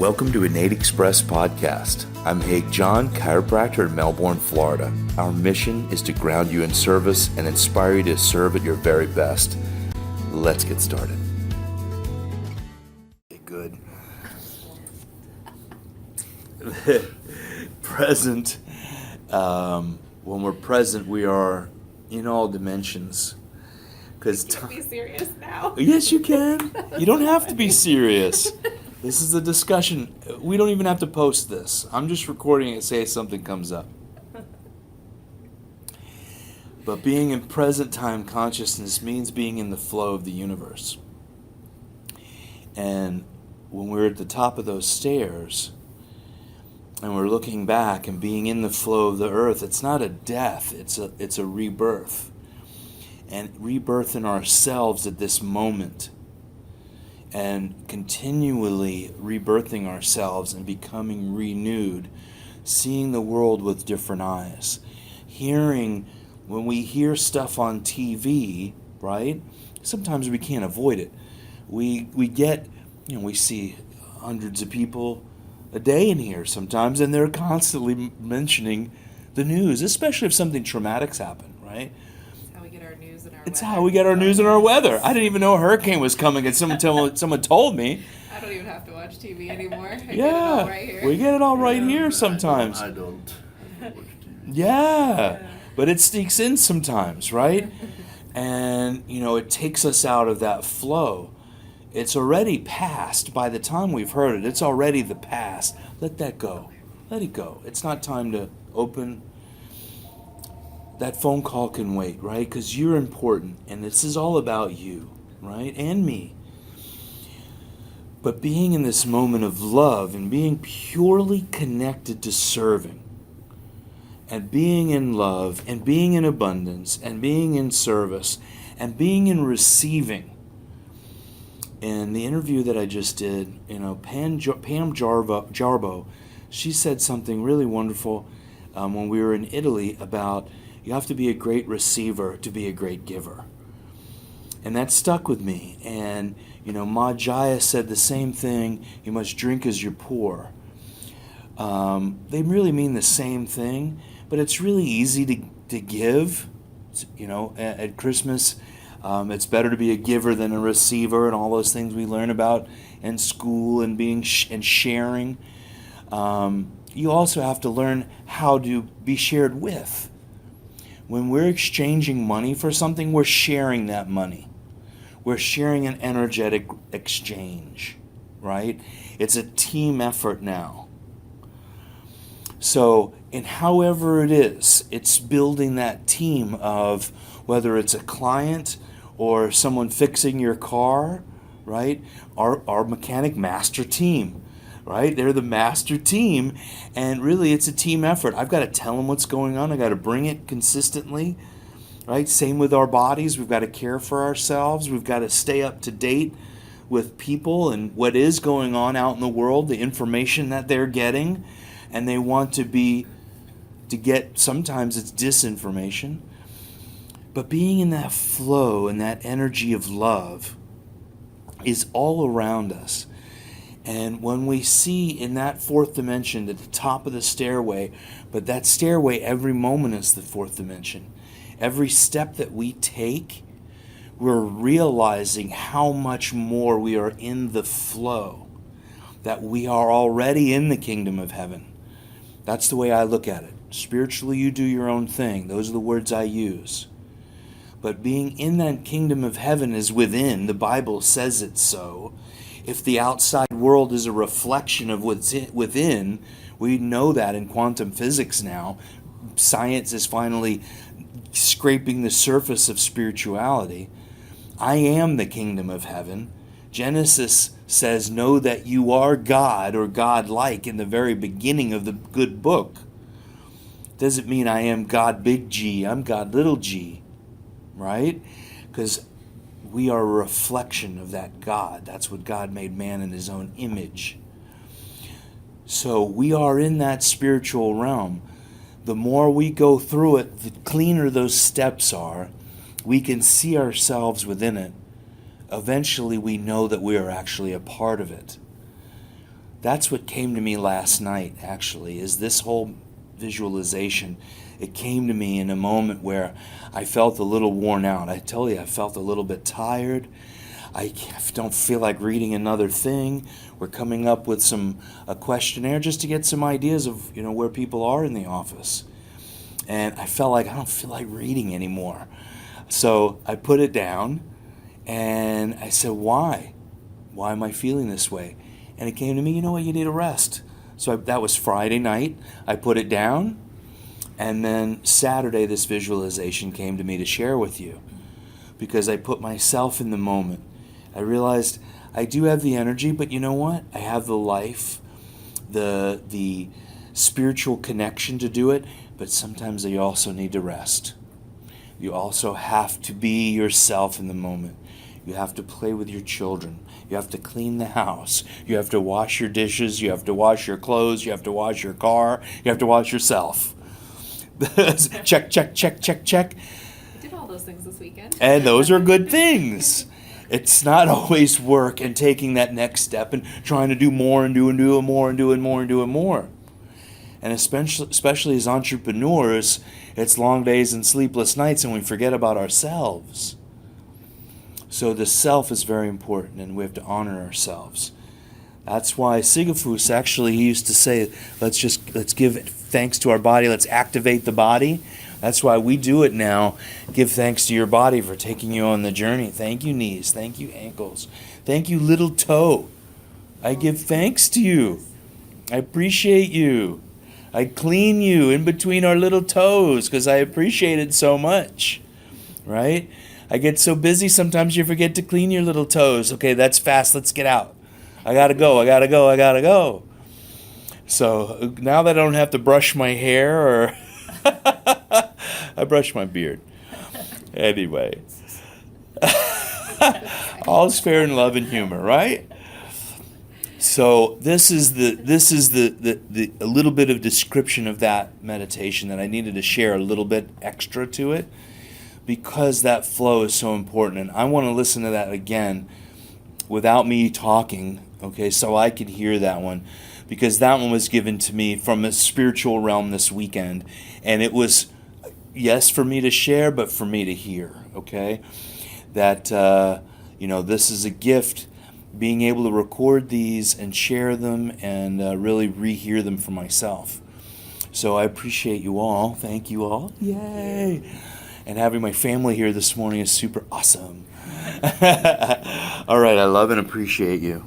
Welcome to Innate Express Podcast. I'm Haig John, chiropractor in Melbourne, Florida. Our mission is to ground you in service and inspire you to serve at your very best. Let's get started. Good. Present. When we're present, we are in all dimensions. Because be serious now. Yes, you can. You don't have to be serious. This is a discussion. We don't even have to post this. I'm just recording it in case something comes up. But being in present time consciousness means being in the flow of the universe. And when we're at the top of those stairs and we're looking back and being in the flow of the earth, it's not a death, it's a rebirth. And rebirth in ourselves at this moment. And continually rebirthing ourselves and becoming renewed, seeing the world with different eyes. When we hear stuff on TV, right? Sometimes we can't avoid it. We get, we see hundreds of people a day in here sometimes, and they're constantly mentioning the news, especially if something traumatic's happened, right? It's how we get our news and our weather. I didn't even know a hurricane was coming, and someone told me. I don't even have to watch TV anymore. We get it all right here sometimes. I don't watch TV. Yeah, but it sneaks in sometimes, right? And, it takes us out of that flow. It's already past by the time we've heard it. It's already the past. Let that go. Let it go. It's not time to open. That phone call can wait, right? Because you're important, and this is all about you, right? And me. But being in this moment of love and being purely connected to serving, and being in love, and being in abundance, and being in service, and being in receiving. In the interview that I just did, Pam Jarbo, she said something really wonderful when we were in Italy about you have to be a great receiver to be a great giver. And that stuck with me. And, Ma Jaya said the same thing, you must drink as you're poor. They really mean the same thing, but it's really easy to give. At Christmas, it's better to be a giver than a receiver, and all those things we learn about in school and being and sharing. You also have to learn how to be shared with. When we're exchanging money for something, we're sharing that money. We're sharing an energetic exchange, right? It's a team effort now. So, in however it is, it's building that team of whether it's a client or someone fixing your car, right? Our mechanic master team. Right? They're the master team, and really it's a team effort. I've got to tell them what's going on. I've got to bring it consistently, right? Same with our bodies. We've got to care for ourselves. We've got to stay up to date with people and what is going on out in the world, the information that they're getting, and they want to get, sometimes it's disinformation, but being in that flow and that energy of love is all around us. And when we see in that fourth dimension at the top of the stairway, but that stairway every moment is the fourth dimension. Every step that we take, we're realizing how much more we are in the flow, that we are already in the kingdom of heaven. That's the way I look at it. Spiritually, you do your own thing. Those are the words I use. But being in that kingdom of heaven is within. The Bible says it so. If the outside world is a reflection of what's within, we know that in quantum physics now. Science is finally scraping the surface of spirituality. I am the kingdom of heaven. Genesis says, know that you are God or God-like in the very beginning of the good book. Doesn't mean I am God big G, I'm God little g, right? Because we are a reflection of that God. That's what God made man in his own image. So we are in that spiritual realm. The more we go through it, the cleaner those steps are. We can see ourselves within it. Eventually we know that we are actually a part of it. That's what came to me last night, actually, is this whole visualization. It came to me in a moment where I felt a little worn out. I tell you, I felt a little bit tired. I don't feel like reading another thing. We're coming up with a questionnaire just to get some ideas of where people are in the office. And I felt like I don't feel like reading anymore. So I put it down and I said, why? Why am I feeling this way? And it came to me, you know what, you need a rest. So that was Friday night. I put it down. And then Saturday, this visualization came to me to share with you because I put myself in the moment. I realized I do have the energy, but you know what? I have the life, the spiritual connection to do it, but sometimes you also need to rest. You also have to be yourself in the moment. You have to play with your children. You have to clean the house. You have to wash your dishes. You have to wash your clothes. You have to wash your car. You have to wash yourself. Check, check, check, check, check. I did all those things this weekend. And those are good things. It's not always work and taking that next step and trying to do more and doing more and doing more and doing more. And especially as entrepreneurs, it's long days and sleepless nights and we forget about ourselves. So the self is very important and we have to honor ourselves. That's why Sigafus actually, he used to say, let's give thanks to our body, let's activate the body. That's why we do it now. Give thanks to your body for taking you on the journey. Thank you, knees. Thank you, ankles. Thank you, little toe. I give thanks to you. I appreciate you. I clean you in between our little toes because I appreciate it so much. Right? I get so busy sometimes you forget to clean your little toes. Okay, that's fast. Let's get out. I gotta go. So now that I don't have to brush my hair or I brush my beard. Anyway. All's fair in love and humor, right? So this is the a little bit of description of that meditation that I needed to share a little bit extra to it because that flow is so important. And I want to listen to that again without me talking, okay, so I could hear that one. Because that one was given to me from a spiritual realm this weekend. And it was, yes, for me to share, but for me to hear, okay? That, this is a gift, being able to record these and share them and really rehear them for myself. So I appreciate you all. Thank you all. Yay! And having my family here this morning is super awesome. All right, I love and appreciate you.